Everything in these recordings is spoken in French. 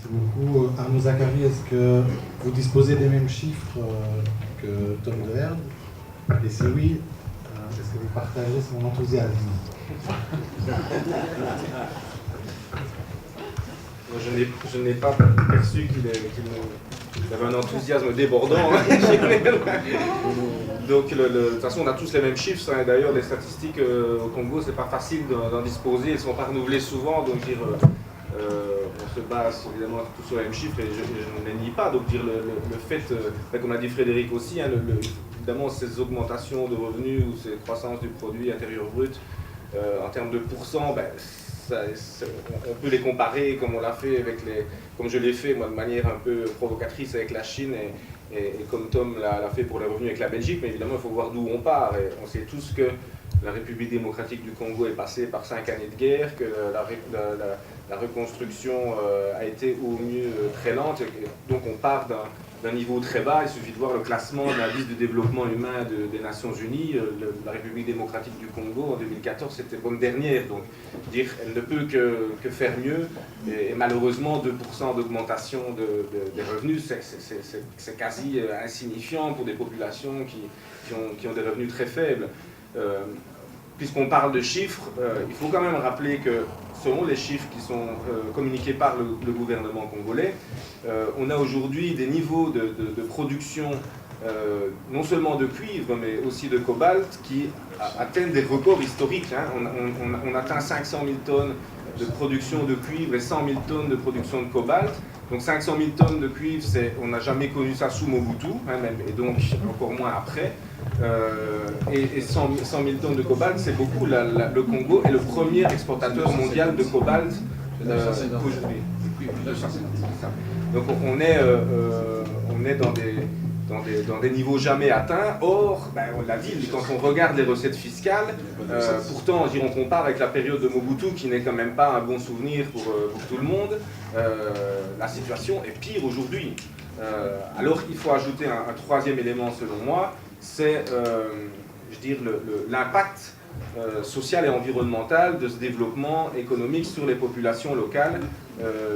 beaucoup. Arnaud Zacharie, est-ce que vous disposez des mêmes chiffres que Tom Deherde? Et si oui, est-ce que vous partagez son enthousiasme? Je n'ai pas perçu qu'il avait un enthousiasme débordant. Donc, de toute façon, on a tous les mêmes chiffres. Hein. D'ailleurs, les statistiques au Congo, c'est pas facile d'en disposer. Elles ne sont pas renouvelées souvent. Donc, on se base évidemment tous sur les mêmes chiffres et je ne les nie pas. Donc, le fait, comme l'a dit Frédéric aussi, hein, évidemment, ces augmentations de revenus ou ces croissances du produit intérieur brut en termes de pourcents, on peut les comparer comme on l'a fait comme je l'ai fait moi de manière un peu provocatrice avec la Chine et comme Tom l'a fait pour les revenus avec la Belgique, mais évidemment il faut voir d'où on part et on sait tous que la République démocratique du Congo est passée par 5 années de guerre, que la reconstruction a été au mieux très lente, donc on part d'un niveau très bas. Il suffit de voir le classement de l'indice de développement humain des Nations Unies. La République démocratique du Congo en 2014 c'était bonne dernière, donc dire elle ne peut que faire mieux et malheureusement 2% d'augmentation des revenus c'est quasi insignifiant pour des populations qui ont des revenus très faibles. Puisqu'on parle de chiffres, il faut quand même rappeler que selon les chiffres qui sont communiqués par le gouvernement congolais, on a aujourd'hui des niveaux de production non seulement de cuivre mais aussi de cobalt qui atteignent des records historiques. Hein. On atteint 500 000 tonnes de production de cuivre et 100 000 tonnes de production de cobalt. Donc 500 000 tonnes de cuivre, on n'a jamais connu ça sous Mobutu, hein, et donc encore moins après. Et 100 000 tonnes de cobalt, c'est beaucoup. Le Congo est le premier exportateur mondial de cobalt aujourd'hui. Donc on est dans des niveaux jamais atteints. Or, on l'a dit, quand on regarde les recettes fiscales, pourtant on compare avec la période de Mobutu qui n'est quand même pas un bon souvenir pour tout le monde, la situation est pire aujourd'hui. Alors il faut ajouter un troisième élément selon moi, c'est l'impact social et environnemental de ce développement économique sur les populations locales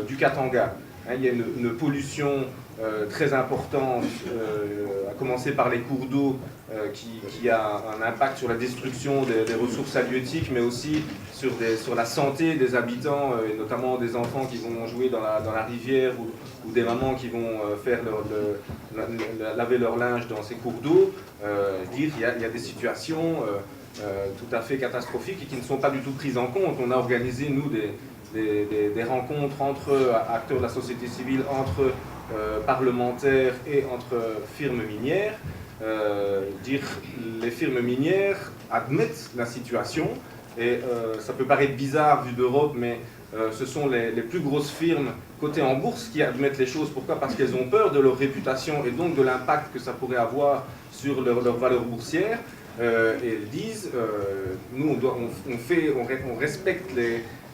du Katanga. Hein, il y a une pollution très importante, à commencer par les cours d'eau, qui a un impact sur la destruction des ressources halieutiques, mais aussi sur la santé des habitants, et notamment des enfants qui vont jouer dans la rivière ou des mamans qui vont laver leur linge dans ces cours d'eau. Il y a des situations tout à fait catastrophiques et qui ne sont pas du tout prises en compte. On a organisé, nous, des rencontres entre acteurs de la société civile, entre parlementaires et entre firmes minières. Les firmes minières admettent la situation et ça peut paraître bizarre vu d'Europe, mais ce sont les plus grosses firmes cotées en bourse qui admettent les choses. Pourquoi? Parce qu'elles ont peur de leur réputation et donc de l'impact que ça pourrait avoir sur leur valeur boursière. Et elles disent, nous on respecte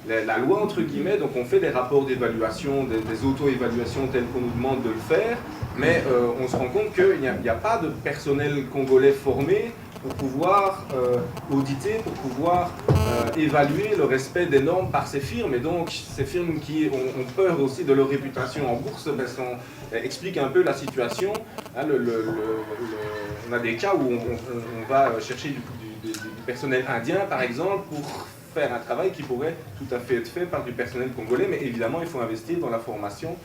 la loi entre guillemets, donc on fait des rapports d'évaluation, des auto-évaluations telles qu'on nous demande de le faire, mais on se rend compte qu'il n'y a pas de personnel congolais formé pour pouvoir auditer, pour pouvoir évaluer le respect des normes par ces firmes. Et donc ces firmes qui ont peur aussi de leur réputation en bourse expliquent un peu la situation. Hein, on a des cas où on va chercher du personnel indien par exemple pour faire un travail qui pourrait tout à fait être fait par du personnel congolais, mais évidemment il faut investir dans la formation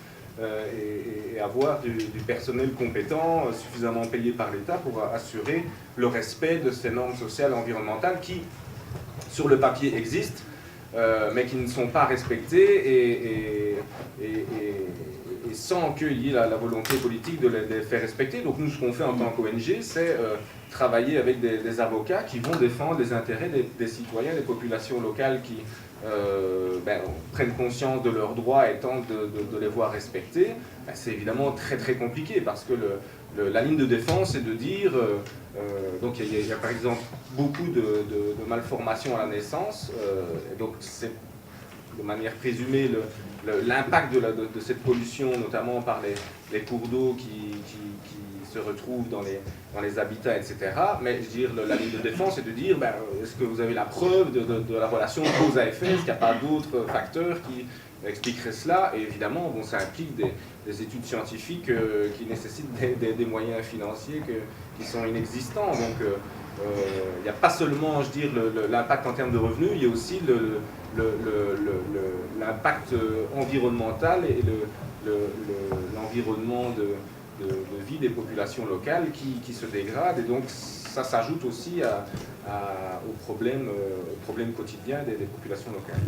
et avoir du personnel compétent, suffisamment payé par l'État pour assurer le respect de ces normes sociales et environnementales qui, sur le papier, existent, mais qui ne sont pas respectées et sans qu'il y ait la volonté politique de les faire respecter. Donc nous, ce qu'on fait en tant qu'ONG, c'est travailler avec des avocats qui vont défendre les intérêts des citoyens, des populations locales qui prennent conscience de leurs droits et tentent de les voir respecter. C'est évidemment très très compliqué parce que la ligne de défense, c'est de dire, donc il y a par exemple beaucoup de malformations à la naissance, et donc c'est de manière présumée l'impact de cette pollution, notamment par les cours d'eau qui se retrouvent dans les habitats, etc. Mais je veux dire, la ligne de défense, c'est de dire, ben, est-ce que vous avez la preuve de la relation cause à effet? Est-ce qu'il n'y a pas d'autres facteurs qui expliqueraient cela? Et évidemment, bon, ça implique des études scientifiques qui nécessitent des moyens financiers qui sont inexistants. Donc, il n'y a pas seulement, je veux dire, l'impact en termes de revenus, il y a aussi l'impact environnemental et l'environnement de vie des populations locales qui se dégrade, et donc ça s'ajoute aussi au problème quotidien des populations locales.